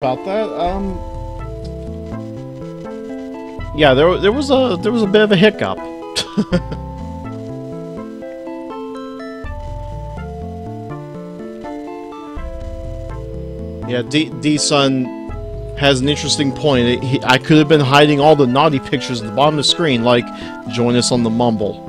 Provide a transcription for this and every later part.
About that. Yeah, there was a bit of a hiccup. Yeah, D-Sun has an interesting point. I could have been hiding all the naughty pictures at the bottom of the screen, like join us on the Mumble.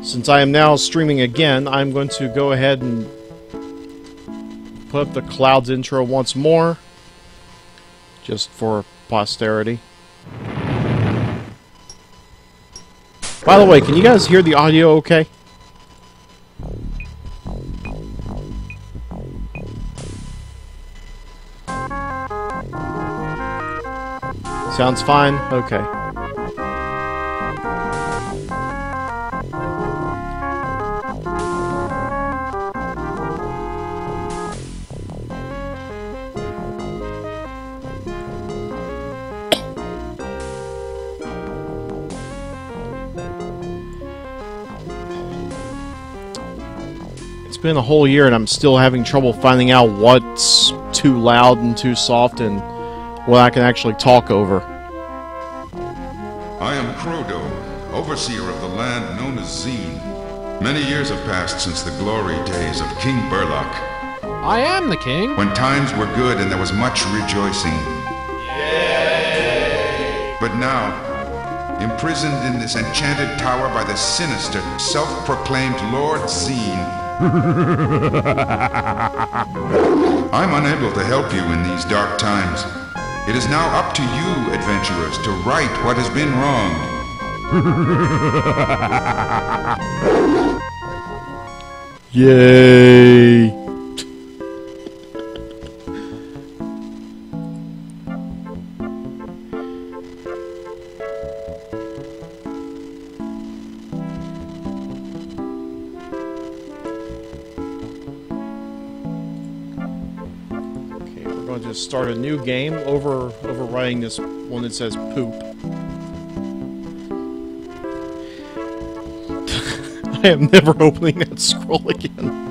Since I am now streaming again, I'm going to go ahead and put up the Clouds intro once more, just for posterity. By the way, can you guys hear the audio okay? Sounds fine? Okay. It's been a whole year and I'm still having trouble finding out what's too loud and too soft and what I can actually talk over. I am Frodo, overseer of the land known as Xeen. Many years have passed since the glory days of King Burlock. I am the king. When times were good and there was much rejoicing. Yay! But now, imprisoned in this enchanted tower by the sinister, self-proclaimed Lord Xeen, I'm unable to help you in these dark times. It is now up to you, adventurers, to right what has been wronged. Yay! Start a new game, overwriting this one that says poop. I am never opening that scroll again.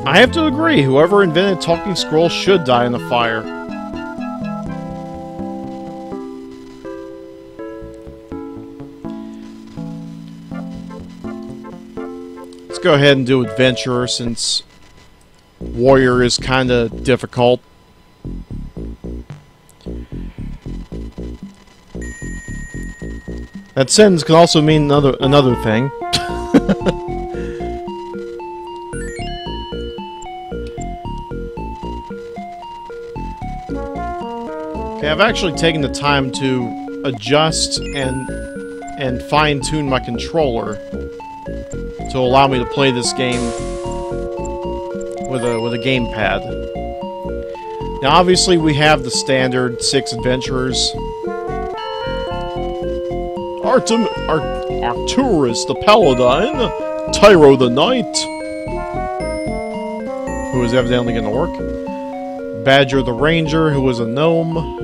I have to agree, whoever invented talking scrolls should die in the fire. Let's go ahead and do Adventurer, since Warrior is kinda difficult. That sentence can also mean another thing. I've actually taken the time to adjust and fine-tune my controller to allow me to play this game with a gamepad. Now, obviously, we have the standard 6 adventurers: Arcturus the Paladin, Tyro the Knight, who is evidently going to work, Badger the Ranger, who is a gnome,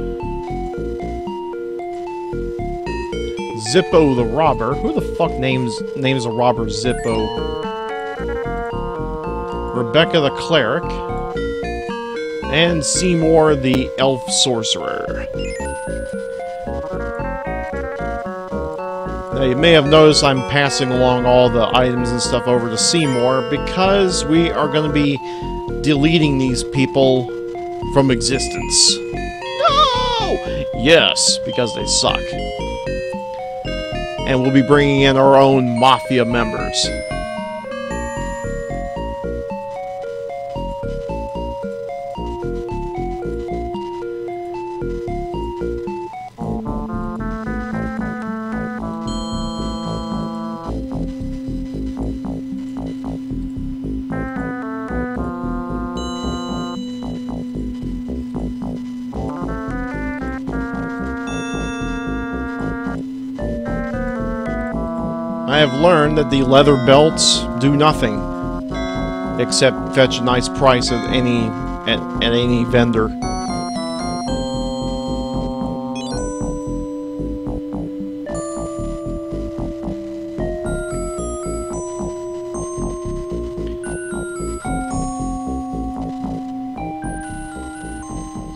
Zippo the Robber. Who the fuck names a robber Zippo? Rebecca the Cleric. And Seymour the Elf Sorcerer. Now, you may have noticed I'm passing along all the items and stuff over to Seymour because we are going to be deleting these people from existence. No! Yes, because they suck. And we'll be bringing in our own Mafia members. I have learned that the leather belts do nothing except fetch a nice price at any vendor.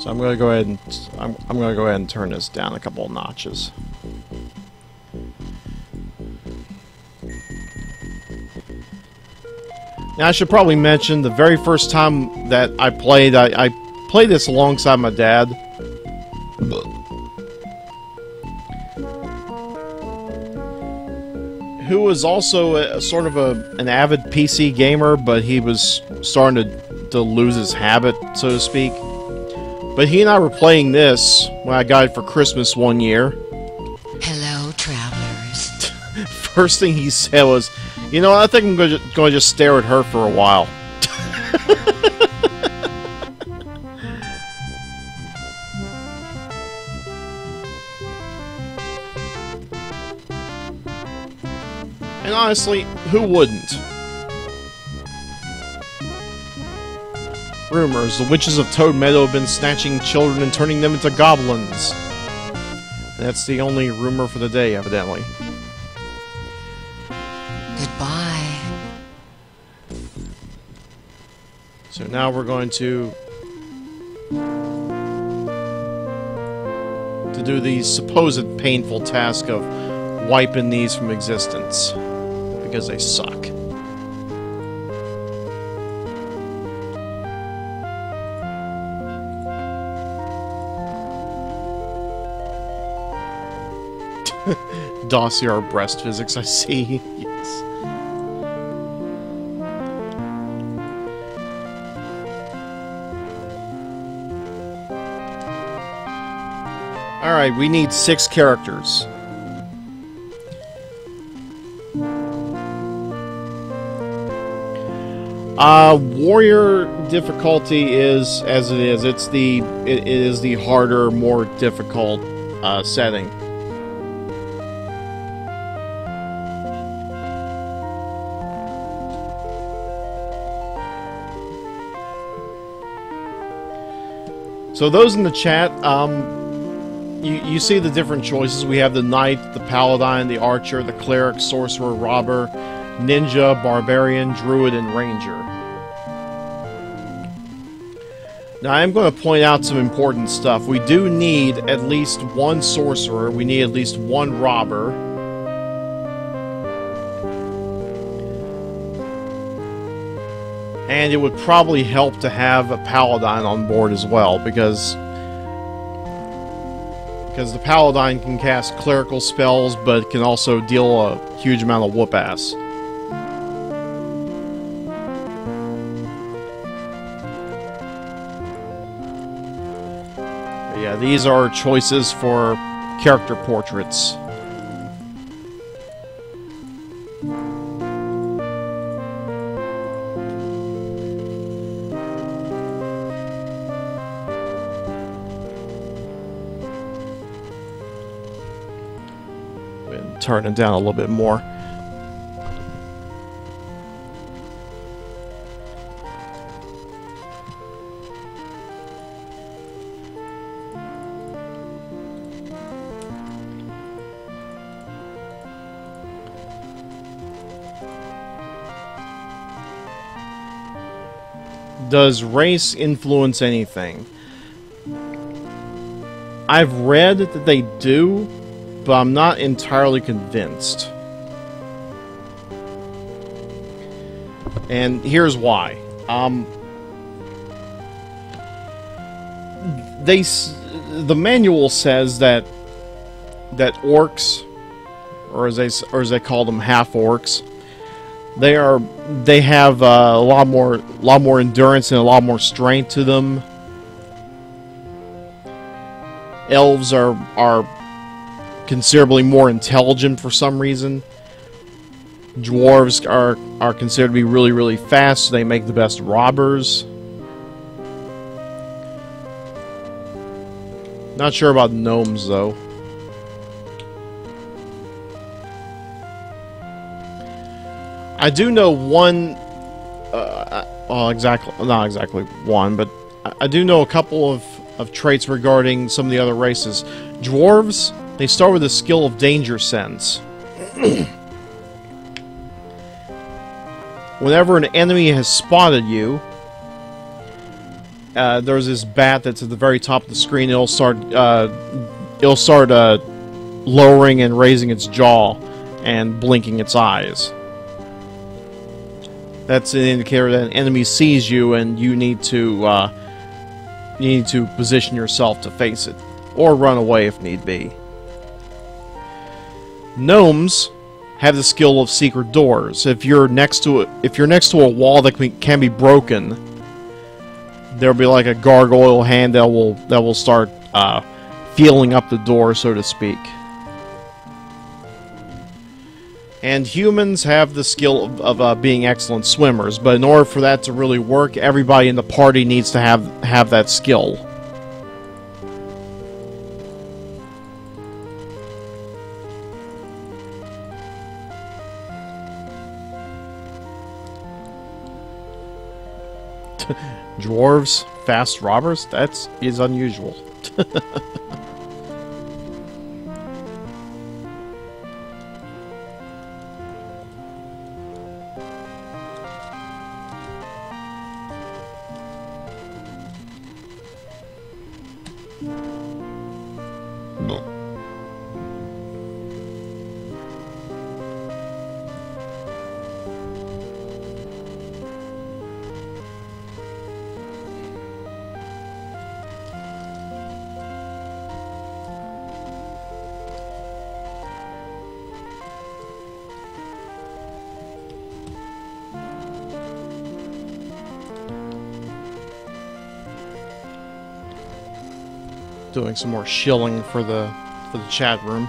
So I'm gonna go ahead and I'm gonna go ahead and turn this down a couple of notches. Now I should probably mention the very first time that I played this alongside my dad. Who was also a sort of an avid PC gamer, but he was starting to lose his habit, so to speak. But he and I were playing this when I got it for Christmas one year. Hello, travelers. First thing he said was, "You know, I think I'm going to just stare at her for a while." And honestly, who wouldn't? Rumors, the witches of Toad Meadow have been snatching children and turning them into goblins. And that's the only rumor for the day, evidently. Goodbye. So now we're going to do the supposed painful task of wiping these from existence. Because they suck. Dossier breast physics, I see. Yes. Alright, we need 6 characters. Warrior difficulty is as it is. It is the harder, more difficult setting. So those in the chat, you see the different choices. We have the Knight, the Paladin, the Archer, the Cleric, Sorcerer, Robber, Ninja, Barbarian, Druid, and Ranger. Now I am going to point out some important stuff. We do need at least one Sorcerer, we need at least one Robber. And it would probably help to have a Paladin on board as well, because the Paladin can cast clerical spells, but can also deal a huge amount of whoop-ass. But yeah, these are choices for character portraits. Turn it down a little bit more. Does race influence anything? I've read that they do, but I'm not entirely convinced. And here's why. The manual says that orcs, or as they call them, half orcs, they have a lot more endurance and a lot more strength to them. Elves are considerably more intelligent for some reason. Dwarves are considered to be really, really fast, so they make the best robbers. Not sure about gnomes, though. I do know one. Well, not exactly one, but I do know a couple of traits regarding some of the other races. Dwarves, they start with the skill of danger sense. Whenever an enemy has spotted you, there's this bat that's at the very top of the screen. It'll start lowering and raising its jaw and blinking its eyes. That's an indicator that an enemy sees you and you need to position yourself to face it, or run away if need be. Gnomes have the skill of secret doors. If you're next to a wall that can be broken, there'll be like a gargoyle hand that will start feeling up the door, so to speak. And humans have the skill of being excellent swimmers, but in order for that to really work, everybody in the party needs to have that skill. Dwarves, fast robbers? That is unusual. Doing some more shilling for the chat room.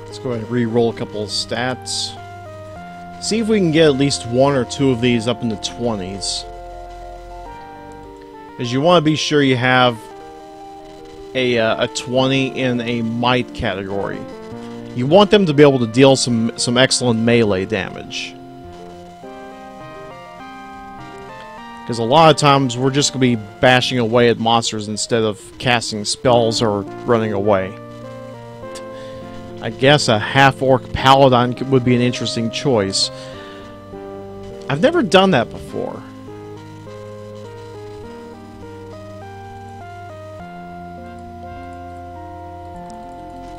Let's go ahead and re-roll a couple of stats. See if we can get at least one or two of these up in the 20s. Because you want to be sure you have a 20 in a might category. You want them to be able to deal some excellent melee damage. Because a lot of times we're just going to be bashing away at monsters instead of casting spells or running away. I guess a half-orc paladin would be an interesting choice. I've never done that before.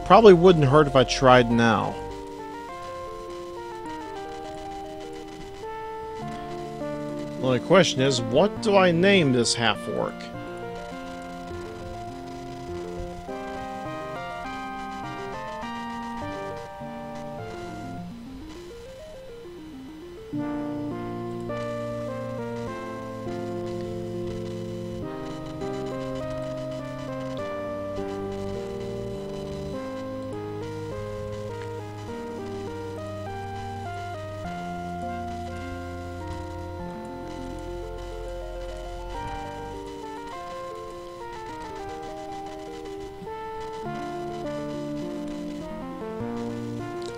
Probably wouldn't hurt if I tried now. Well, the question is, what do I name this half-orc?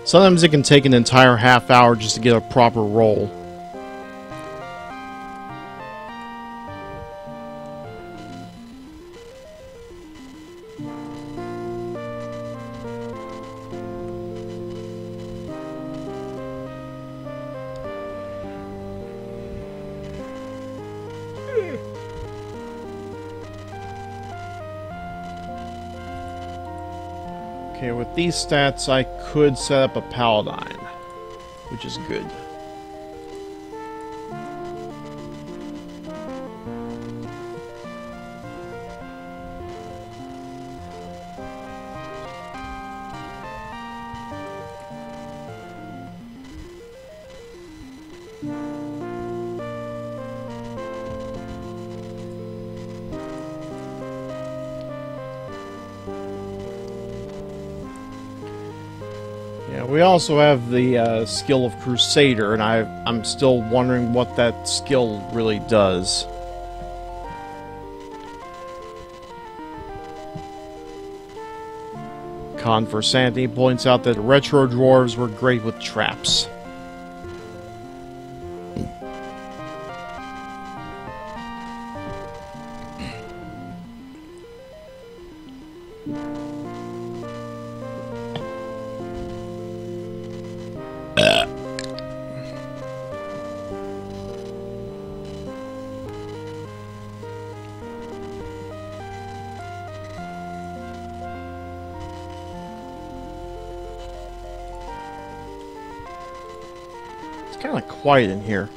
Sometimes it can take an entire half hour just to get a proper roll. Okay, with these stats, I could set up a paladin, which is good. Yeah, we also have the skill of Crusader, and I'm still wondering what that skill really does. Conversanti points out that retro dwarves were great with traps. It's kind of quiet in here.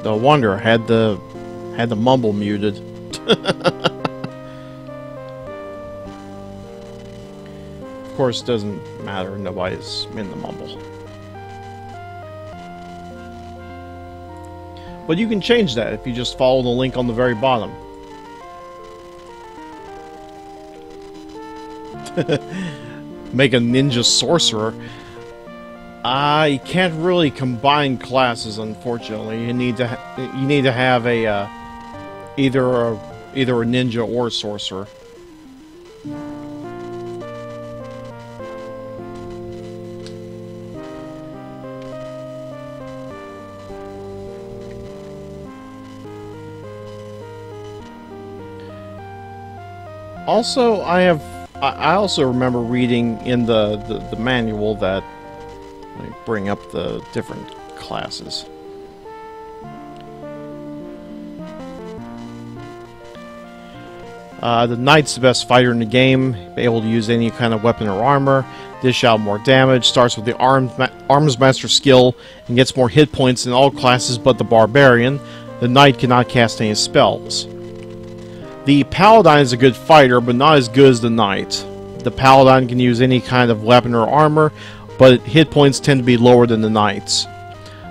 No wonder I had the mumble muted. Of course, it doesn't matter. Nobody's in the mumble. But you can change that if you just follow the link on the very bottom. Make a ninja sorcerer. You can't really combine classes, unfortunately. You need to have a either a ninja or a sorcerer. Also, I also remember reading in the manual that, let me bring up the different classes. The Knight's the best fighter in the game, able to use any kind of weapon or armor, dish out more damage, starts with the Arms Master skill, and gets more hit points in all classes but the Barbarian. The Knight cannot cast any spells. The Paladin is a good fighter, but not as good as the Knight. The Paladin can use any kind of weapon or armor, but hit points tend to be lower than the Knight's.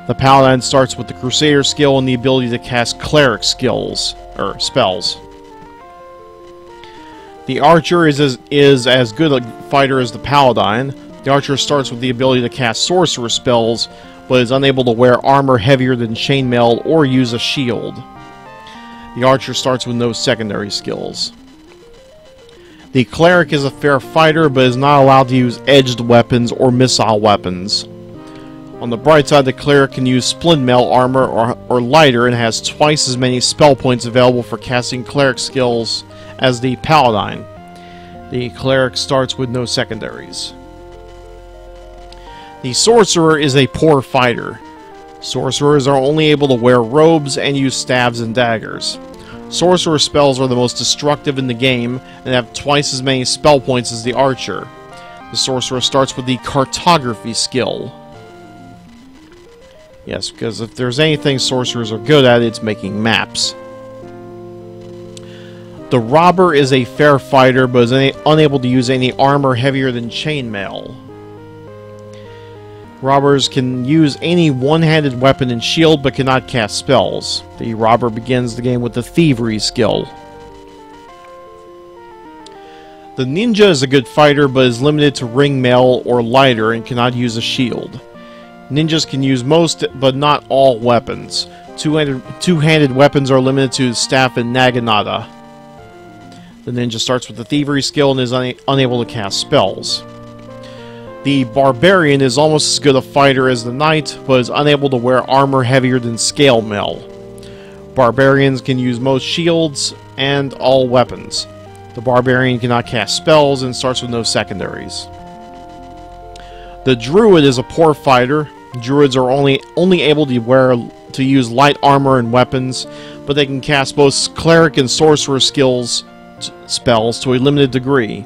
The Paladin starts with the Crusader skill and the ability to cast Cleric spells. The Archer is as good a fighter as the Paladin. The Archer starts with the ability to cast Sorcerer spells, but is unable to wear armor heavier than chainmail or use a shield. The Archer starts with no secondary skills. The Cleric is a fair fighter, but is not allowed to use edged weapons or missile weapons. On the bright side, the Cleric can use splint mail armor or lighter and has twice as many spell points available for casting Cleric skills as the Paladin. The Cleric starts with no secondaries. The Sorcerer is a poor fighter. Sorcerers are only able to wear robes and use staves and daggers. Sorcerer spells are the most destructive in the game and have twice as many spell points as the Archer. The Sorcerer starts with the Cartography skill. Yes, because if there's anything sorcerers are good at, it's making maps. The Robber is a fair fighter, but is unable to use any armor heavier than chainmail. Robbers can use any one-handed weapon and shield, but cannot cast spells. The Robber begins the game with the Thievery skill. The Ninja is a good fighter, but is limited to ring mail or lighter and cannot use a shield. Ninjas can use most, but not all weapons. Two-handed weapons are limited to staff and naginata. The Ninja starts with the Thievery skill and is unable to cast spells. The Barbarian is almost as good a fighter as the Knight, but is unable to wear armor heavier than scale mail. Barbarians can use most shields and all weapons. The Barbarian cannot cast spells and starts with no secondaries. The Druid is a poor fighter. Druids are only able to use light armor and weapons, but they can cast both Cleric and Sorcerer spells to a limited degree.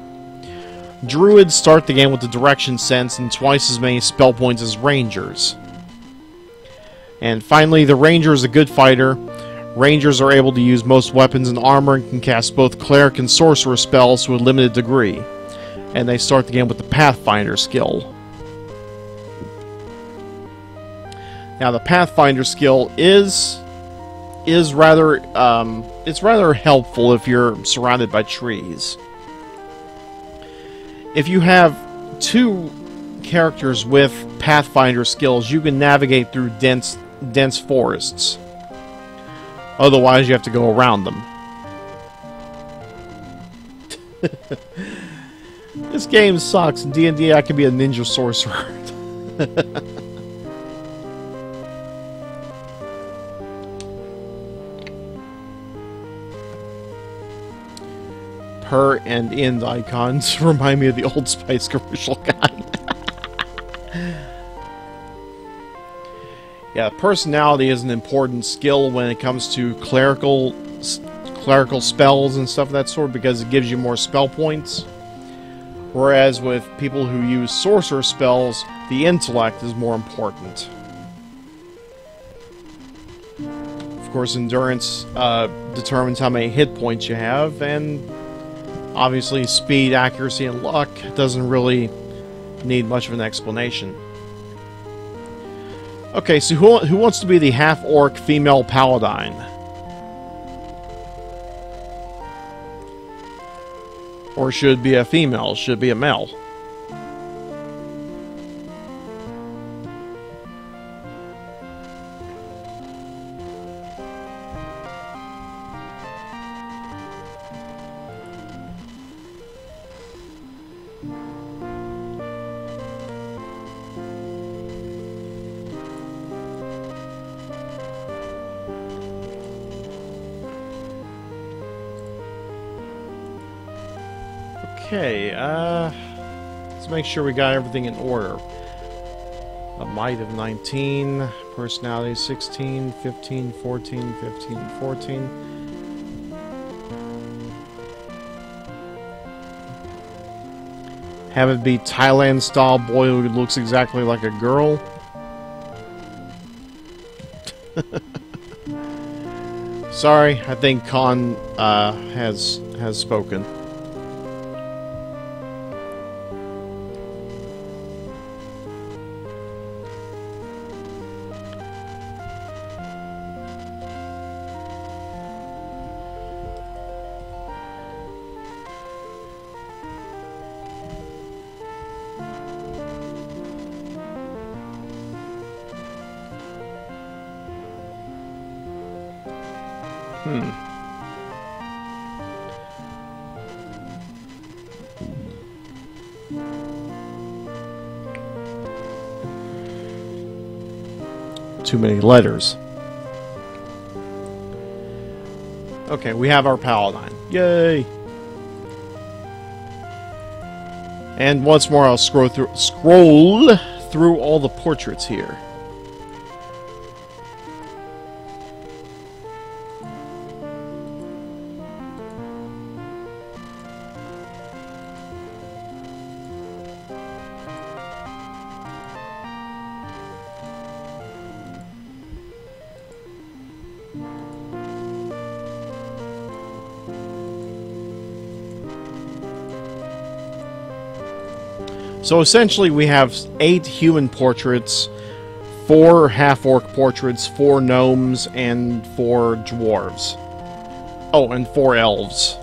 Druids start the game with the Direction Sense and twice as many spell points as Rangers. And finally, the Ranger is a good fighter. Rangers are able to use most weapons and armor and can cast both Cleric and Sorcerer spells to a limited degree. and they start the game with the Pathfinder skill. Now, the Pathfinder skill is rather it's rather helpful if you're surrounded by trees. If you have two characters with Pathfinder skills, you can navigate through dense forests. Otherwise, you have to go around them. This game sucks. In D&D, I can be a ninja sorcerer. Per and end icons remind me of the Old Spice commercial guy. Yeah, personality is an important skill when it comes to clerical spells and stuff of that sort, because it gives you more spell points. Whereas with people who use sorcerer spells, the intellect is more important. Of course, endurance determines how many hit points you have, and obviously speed, accuracy, and luck doesn't really need much of an explanation. Okay, so who wants to be the half-orc female paladin? Or should it be a female? Should it be a male? Okay, let's make sure we got everything in order. A might of 19, personality 16, 15, 14, 15, 14. Have it be Thailand-style boy who looks exactly like a girl. Sorry, I think Khan has spoken. Too many letters. Okay, we have our paladin. Yay! And once more, I'll scroll through all the portraits here. So essentially we have 8 human portraits, 4 half-orc portraits, 4 gnomes, and 4 dwarves. Oh, and 4 elves.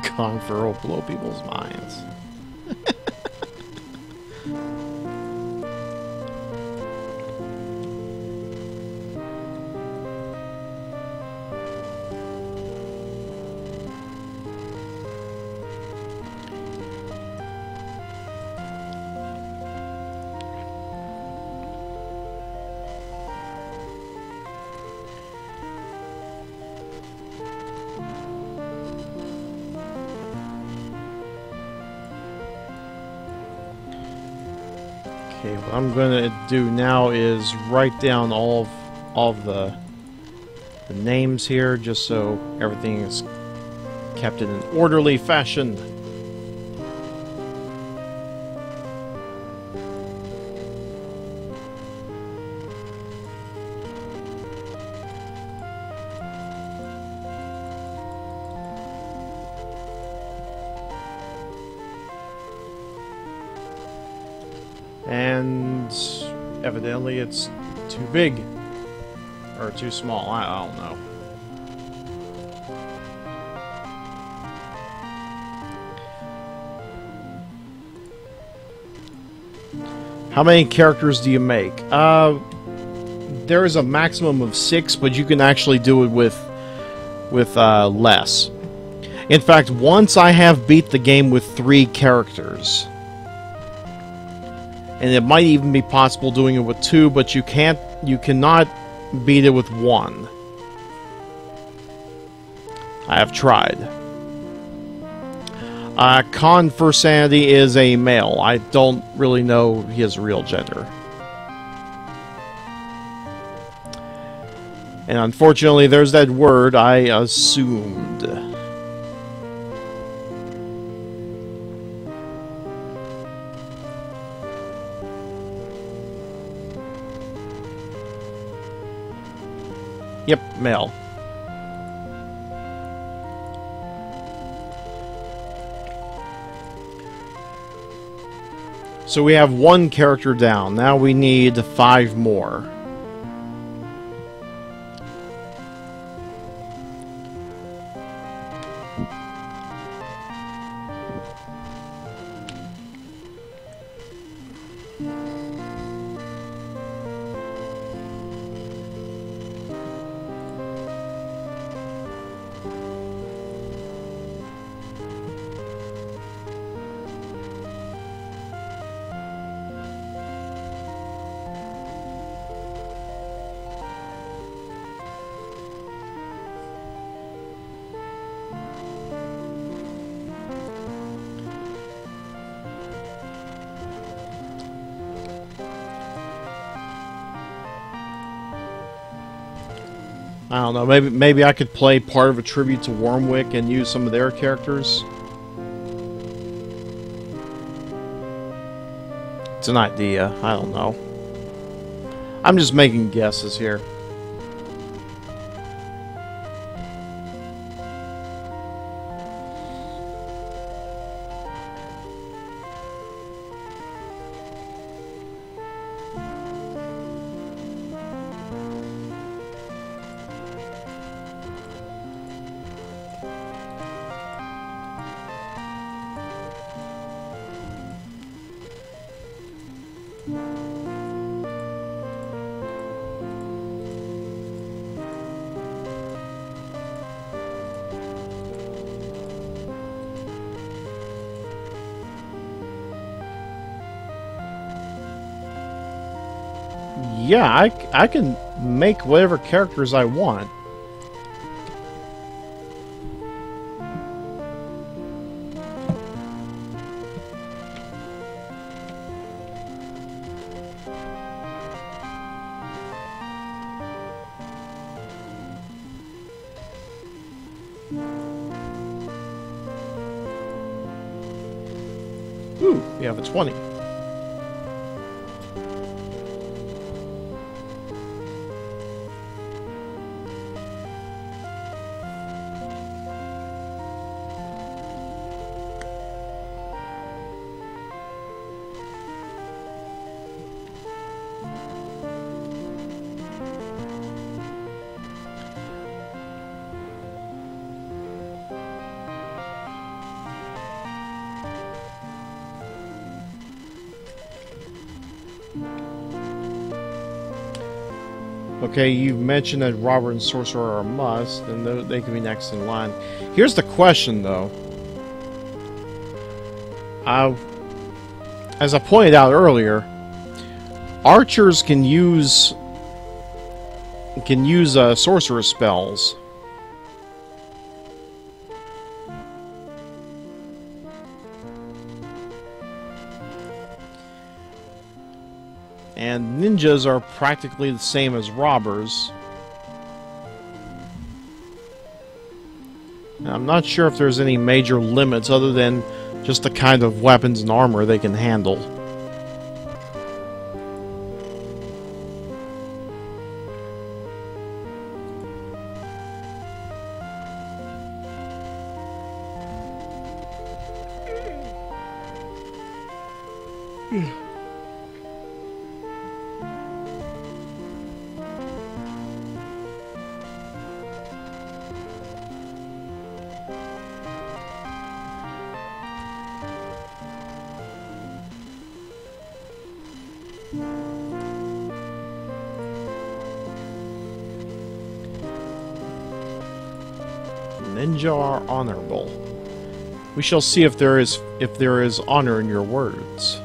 Confer will blow people's minds. Okay, what I'm going to do now is write down all of the names here, just so everything is kept in an orderly fashion. And evidently it's too big. Or too small, I don't know. How many characters do you make? There is a maximum of 6, but you can actually do it with less. In fact, once I have beat the game with 3 characters. And it might even be possible doing it with 2, but you cannot beat it with 1. I have tried. Khan for sanity is a male. I don't really know his real gender. And unfortunately, there's that word I assumed. Yep, male. So we have 1 character down. Now we need 5 more. I don't know, maybe I could play part of a tribute to Wormwick and use some of their characters. It's an idea, I don't know. I'm just making guesses here. Yeah, I can make whatever characters I want. Ooh, we have a 20. Okay, you mentioned that Robber and Sorcerer are a must, and they can be next in line. Here's the question, though. As I pointed out earlier, archers can use sorcerer spells. And ninjas are practically the same as robbers. And I'm not sure if there's any major limits other than just the kind of weapons and armor they can handle. Ninja are honorable. We shall see if there is honor in your words.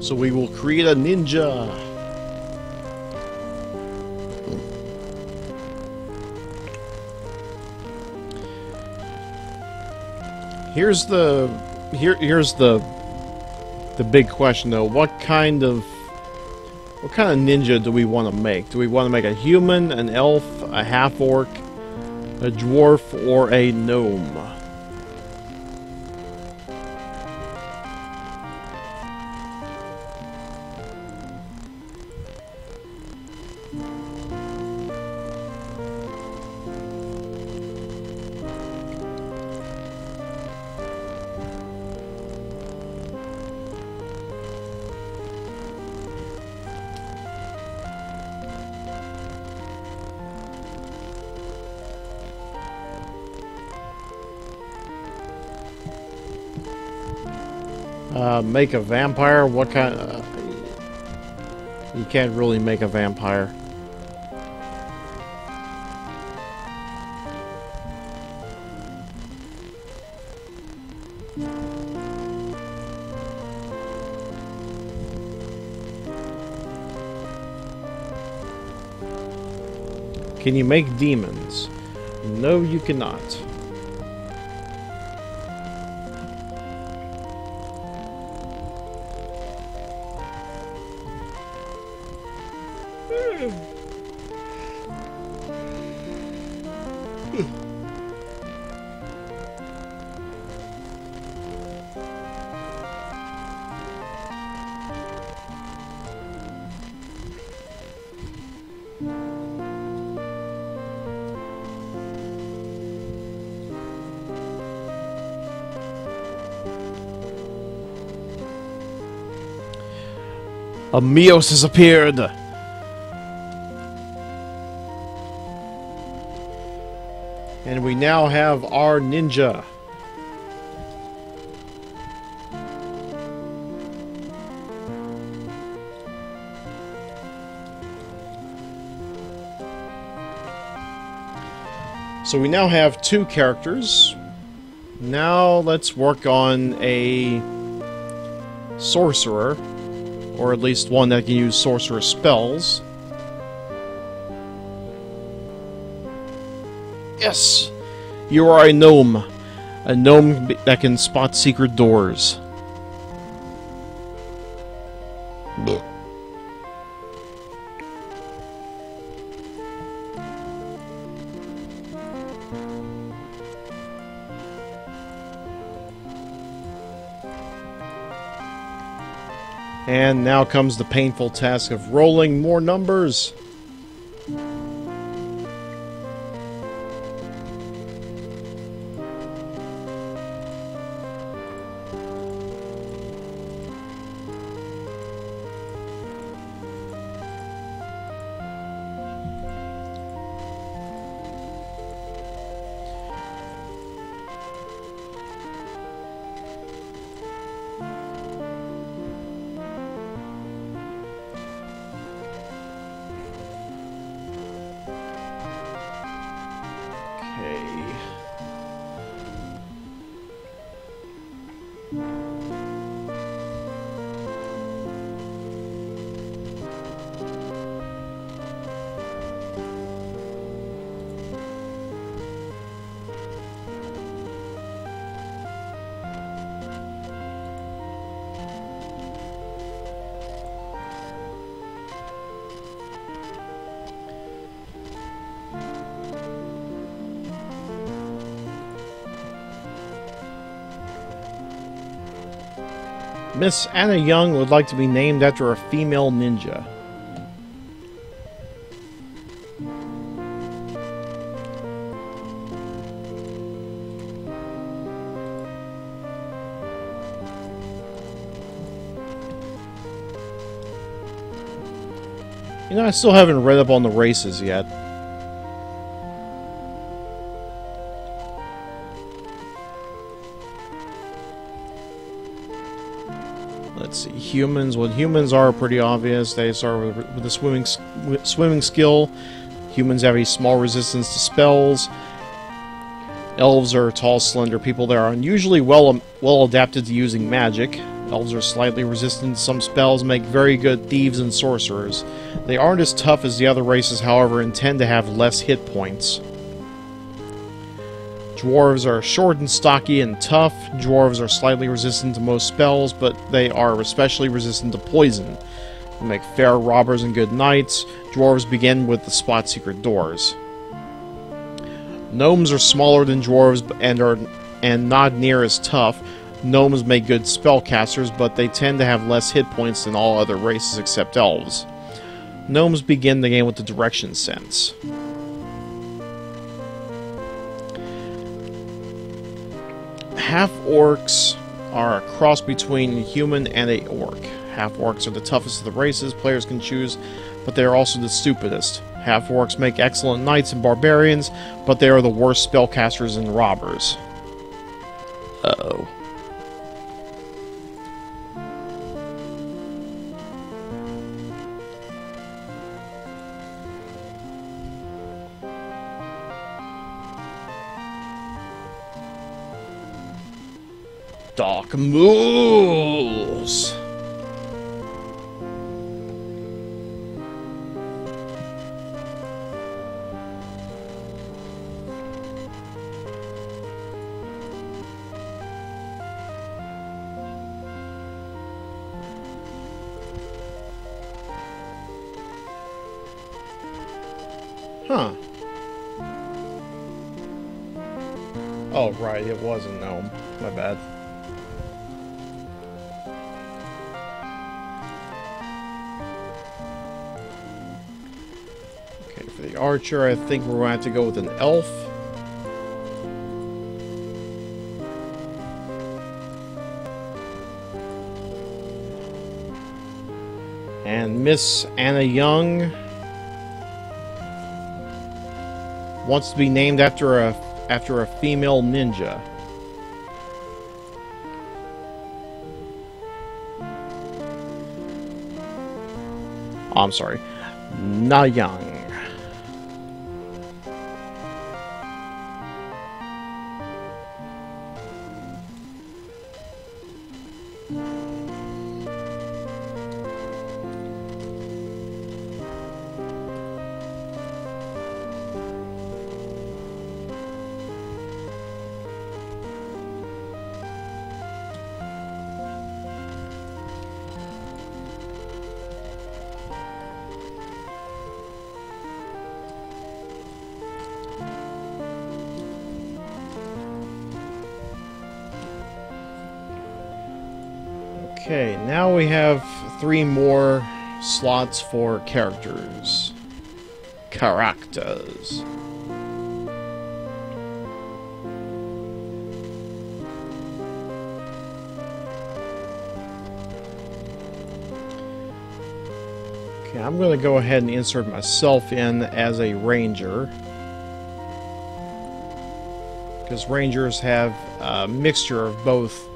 So we will create a ninja. Here's the big question though. What kind of ninja do we want to make? Do we want to make a human, an elf, a half-orc, a dwarf, or a gnome? Make a vampire? What kind of... you can't really make a vampire. Can you make demons? No, you cannot. Mios has appeared! And we now have our ninja. So we now have two characters. Now let's work on a sorcerer. Or at least one that can use sorcerer spells. Yes! You are a gnome. A gnome that can spot secret doors. Blech. And now comes the painful task of rolling more numbers. Miss Anna Young would like to be named after a female ninja. You know, I still haven't read up on the races yet. Let's see, humans. Well, humans are pretty obvious. They start with the swimming skill. Humans have a small resistance to spells. Elves are tall, slender people that are unusually well adapted to using magic. Elves are slightly resistant to some spells, make very good thieves and sorcerers. They aren't as tough as the other races, however, and tend to have less hit points. Dwarves are short and stocky and tough. Dwarves are slightly resistant to most spells, but they are especially resistant to poison. They make fair robbers and good knights. Dwarves begin with the spot secret doors. Gnomes are smaller than dwarves and not near as tough. Gnomes make good spellcasters, but they tend to have less hit points than all other races except elves. Gnomes begin the game with the direction sense. Half-orcs are a cross between a human and a orc. Half-orcs are the toughest of the races players can choose, but they are also the stupidest. Half-orcs make excellent knights and barbarians, but they are the worst spellcasters and robbers. Uh-oh. Dark moves. Huh. Oh, right, it was a gnome. My bad. Okay, for the archer, I think we're going to have to go with an elf. And Miss Anna Young wants to be named after a female ninja. Oh, I'm sorry. Na Young. Okay, now we have 3 more slots for characters. Characters. Okay, I'm going to go ahead and insert myself in as a ranger. Because rangers have a mixture of both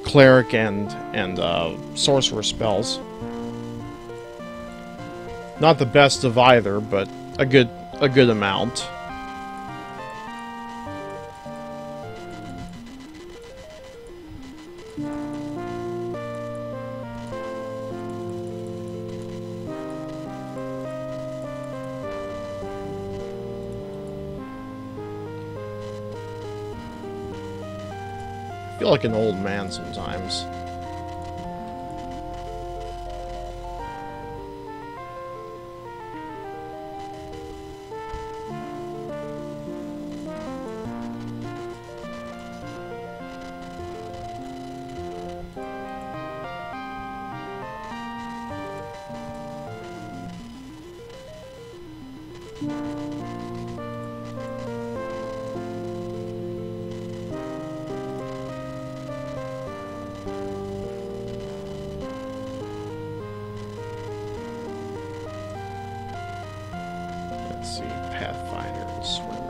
cleric and sorcerer spells. Not the best of either, but a good amount. I feel like an old man sometimes. Let's see, Pathfinder and Swimmer.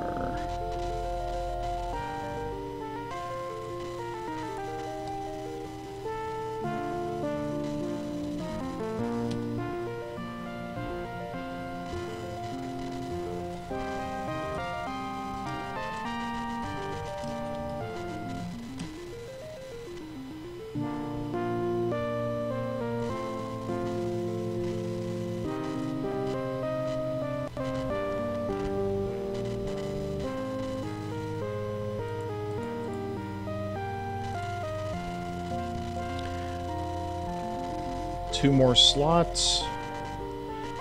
Two more slots.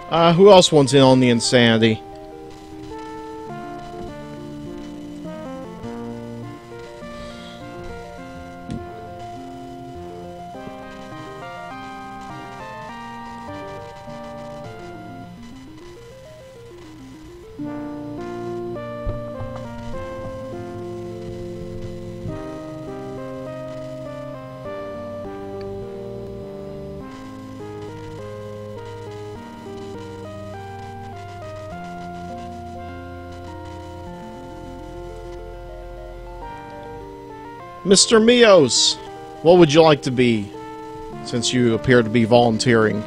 Who else wants in on the insanity? Mr. Mios, what would you like to be, since you appear to be volunteering?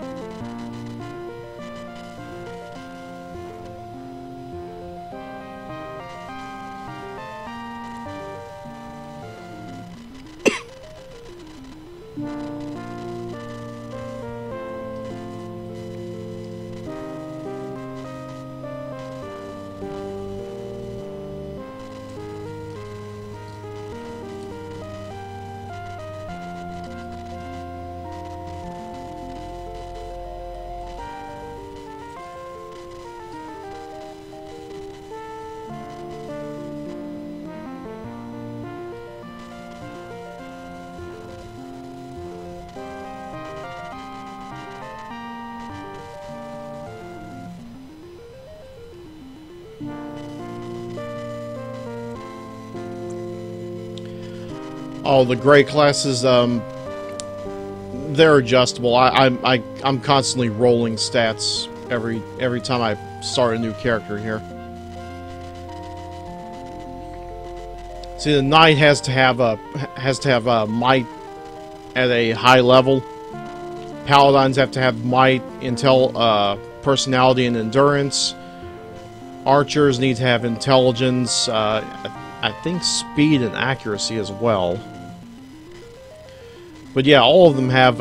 Oh, the gray classes, they're adjustable. I'm constantly rolling stats every time I start a new character here. See, the knight has to have might at a high level. Paladins have to have might, personality, and endurance. Archers need to have intelligence. I think speed and accuracy as well. But yeah, all of them have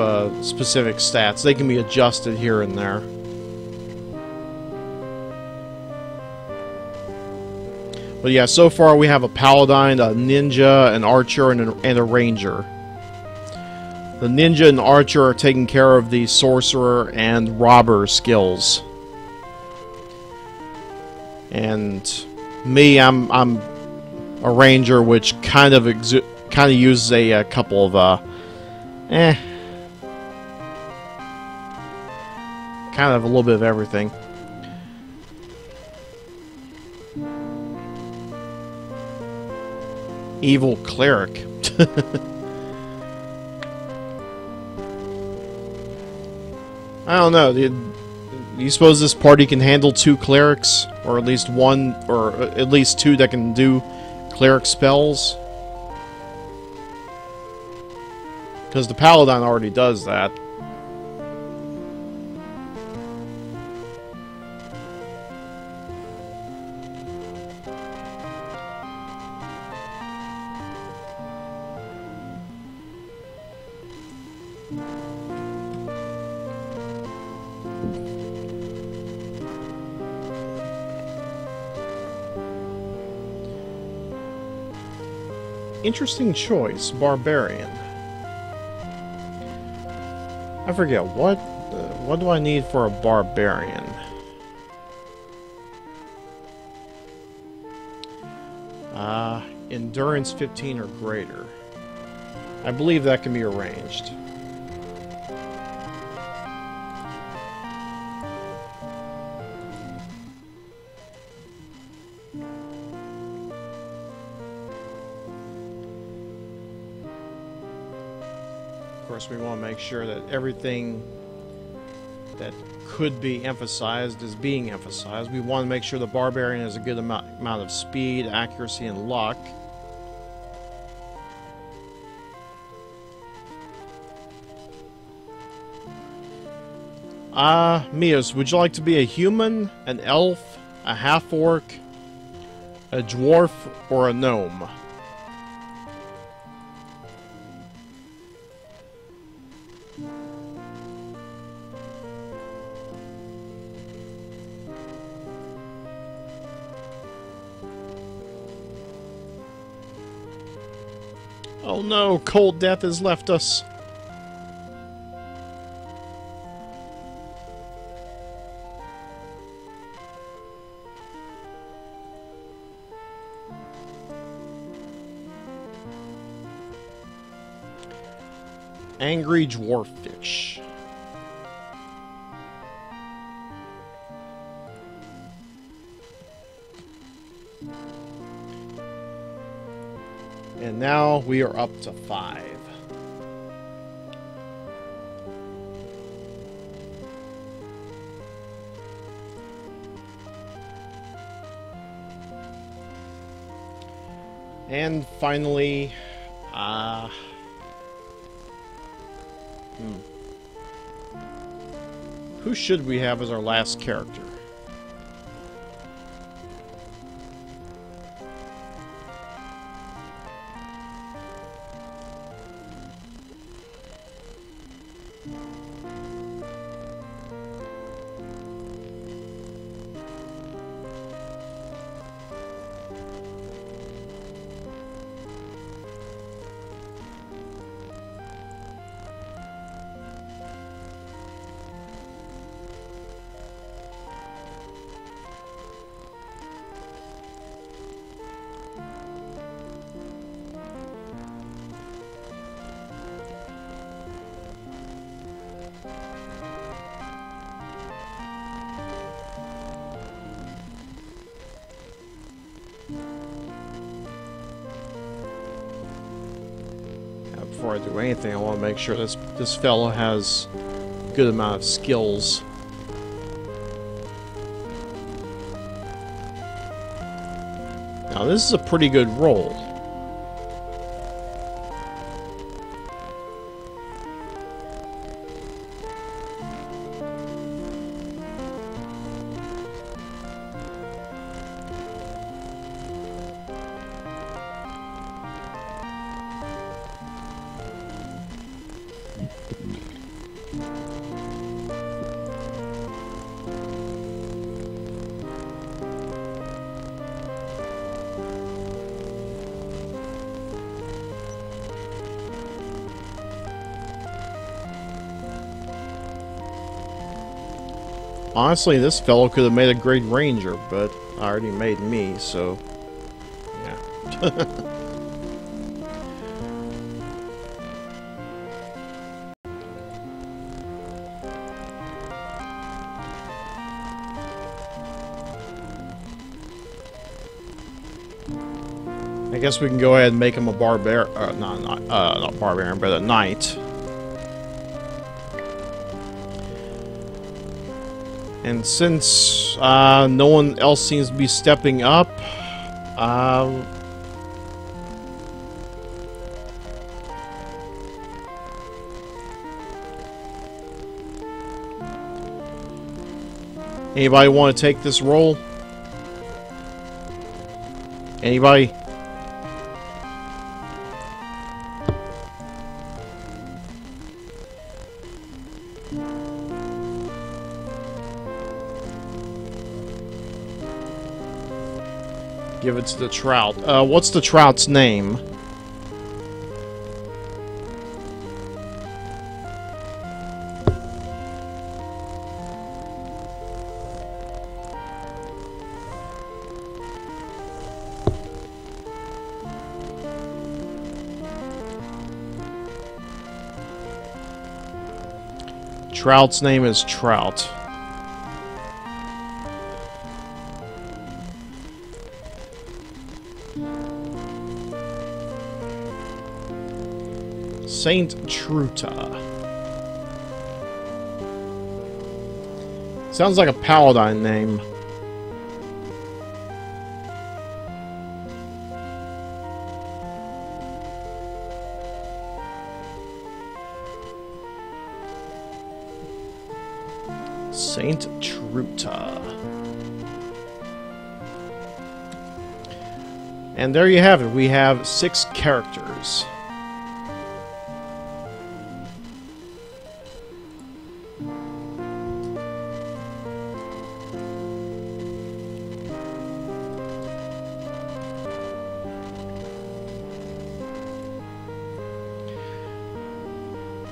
specific stats. They can be adjusted here and there. But yeah, so far we have a paladin, a ninja, an archer, and a ranger. The ninja and archer are taking care of the sorcerer and robber skills. And me, I'm a ranger, which kind of uses a couple of kind of a little bit of everything. Evil cleric. I don't know. Do you suppose this party can handle 2 clerics? Or at least one, or at least 2 that can do cleric spells? Because the paladin already does that. Interesting choice, barbarian. I forget, what do I need for a barbarian? Endurance 15 or greater. I believe that can be arranged. Of course, we want to make sure that everything that could be emphasized is being emphasized. We want to make sure the barbarian has a good amount of speed, accuracy, and luck. Mios, would you like to be a human, an elf, a half-orc, a dwarf, or a gnome? Oh no, cold death has left us. Angry dwarffish. And now we are up to 5. And finally, who should we have as our last character? Before I do anything, I want to make sure this fellow has a good amount of skills. Now this is a pretty good roll. Honestly, this fellow could have made a great ranger, but I already made me, so yeah. I guess we can go ahead and make him a barbarian, not barbarian, but a knight. And since no one else seems to be stepping up, anybody want to take this role? Anybody? Give it to the trout. What's the trout's name? Trout's name is Trout. Saint Truta. Sounds like a paladin name. Saint Truta. And there you have it. We have 6 characters.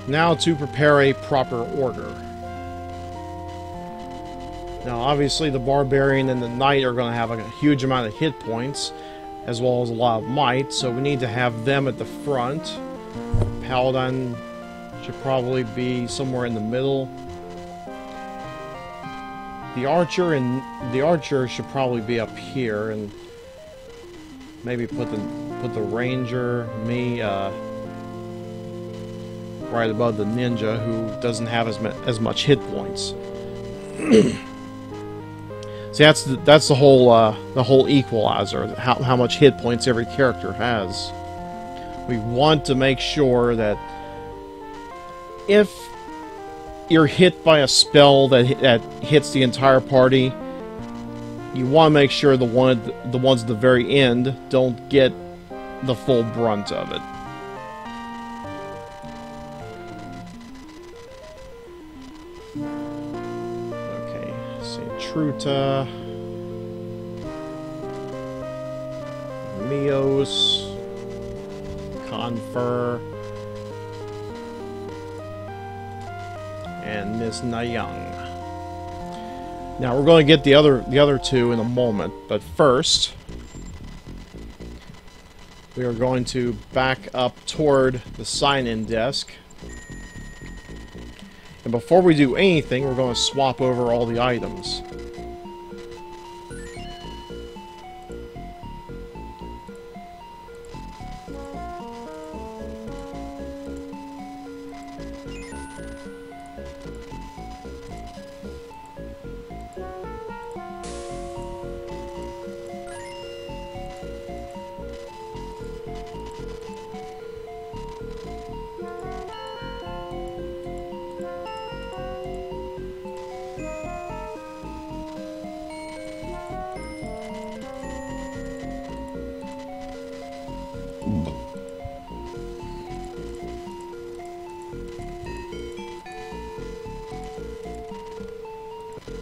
Now to prepare a proper order. Now obviously the Barbarian and the Knight are going to have a huge amount of hit points, as well as a lot of might, so we need to have them at the front. Paladin should probably be somewhere in the middle. The Archer should probably be up here, and maybe put the Ranger, me, right above the Ninja, who doesn't have as much hit points. See, that's the whole equalizer, how much hit points every character has. We want to make sure that if you're hit by a spell that hits the entire party, you want to make sure the ones at the very end don't get the full brunt of it. Truta, Mios, Confer, and Miss Nayang. Now we're going to get the other two in a moment, but first we are going to back up toward the sign-in desk. And before we do anything, we're going to swap over all the items.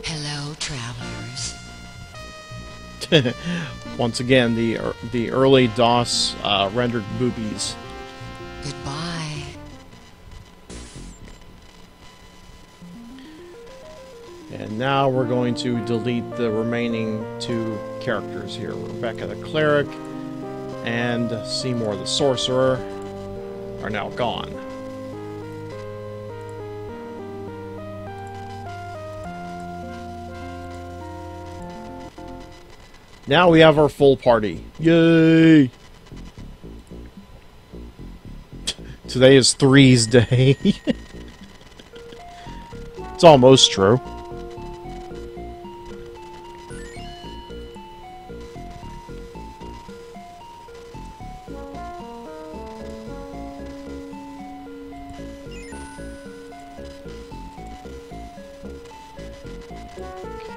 Hello, travelers. Once again, the early DOS rendered boobies. Goodbye. And now we're going to delete the remaining 2 characters here. Rebecca the Cleric and Seymour the Sorcerer are now gone. Now we have our full party. Yay! Today is Three's Day. It's almost true.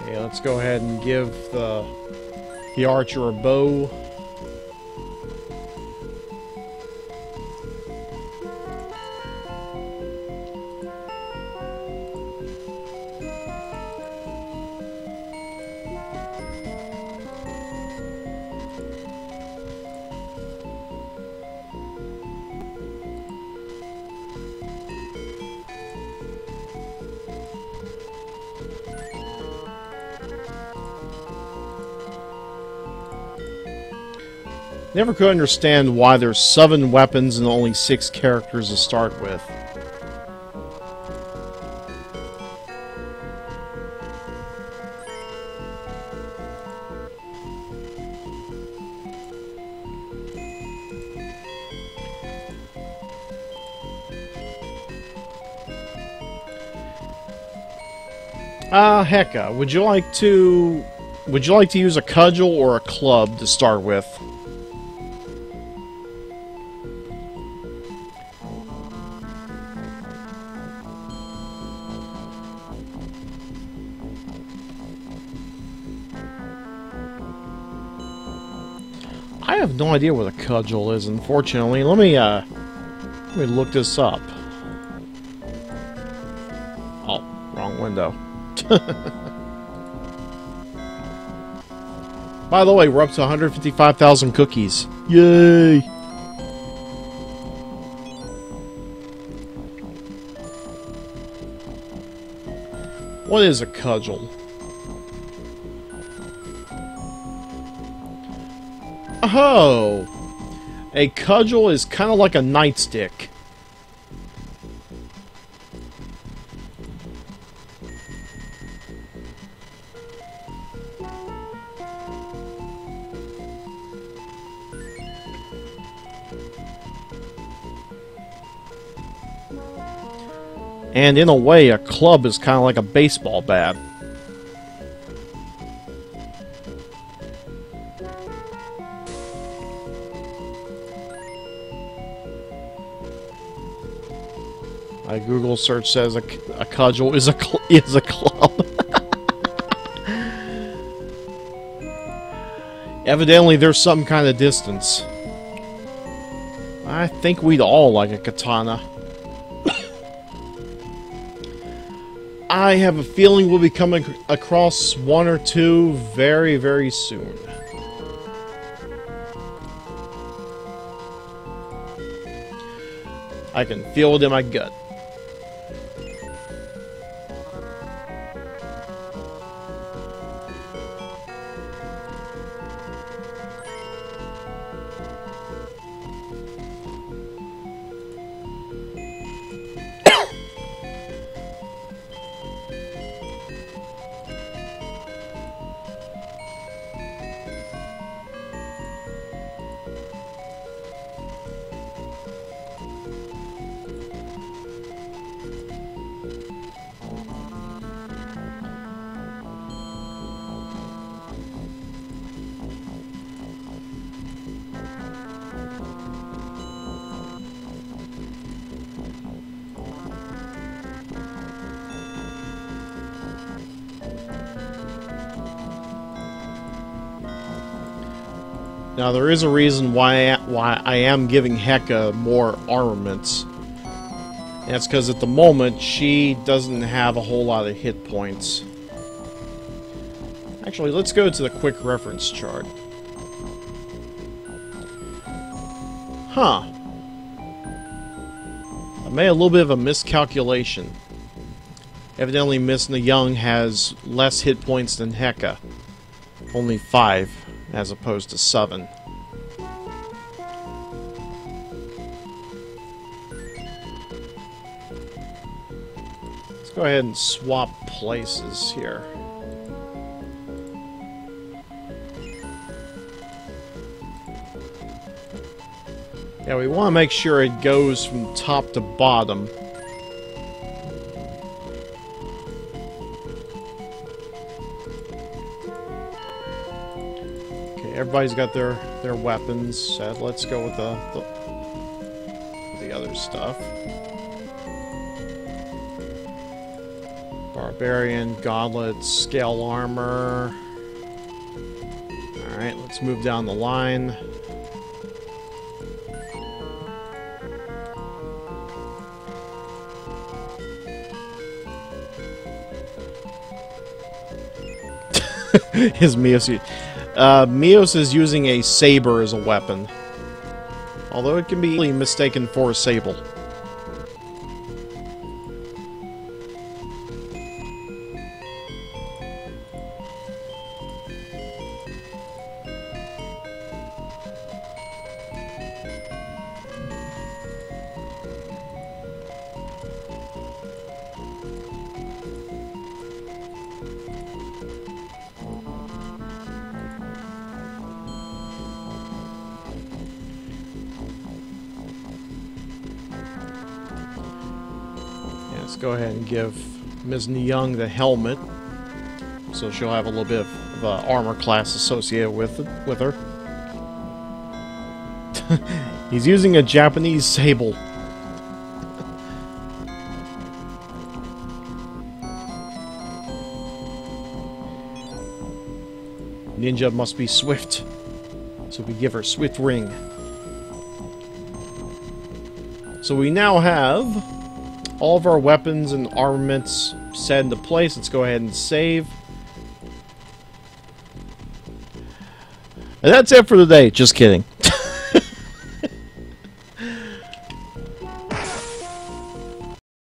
Okay, let's go ahead and give the Archer a bow. Never could understand why there's 7 weapons and only 6 characters to start with. Hecka, would you like to use a cudgel or a club to start with? I have no idea what a cudgel is, unfortunately. Let me look this up. Oh, wrong window. By the way, we're up to 155,000 cookies. Yay! What is a cudgel? Oh! A cudgel is kind of like a nightstick. And in a way, a club is kind of like a baseball bat. My Google search says a cudgel is a club. Evidently, there's some kind of distance. I think we'd all like a katana. I have a feeling we'll be coming across one or two very, very soon. I can feel it in my gut. Now, there is a reason why I am giving Hecka more armaments. And that's because at the moment, she doesn't have a whole lot of hit points. Actually, let's go to the quick reference chart. Huh. I made a little bit of a miscalculation. Evidently, Miss Young has less hit points than Hecka. Only 5. As opposed to 7. Let's go ahead and swap places here. Yeah, we want to make sure it goes from top to bottom. Everybody's got their weapons. Let's go with the other stuff. Barbarian, gauntlets, scale armor. Alright, let's move down the line. His Mios. Mios is using a saber as a weapon. Although it can be easily mistaken for a sable. Let's go ahead and give Ms. Young the helmet. so she'll have a little bit of armor class associated with her. He's using a Japanese sable. Ninja must be swift, so we give her swift ring. So we now have all of our weapons and armaments set into place. Let's go ahead and save. And that's it for today. Just kidding.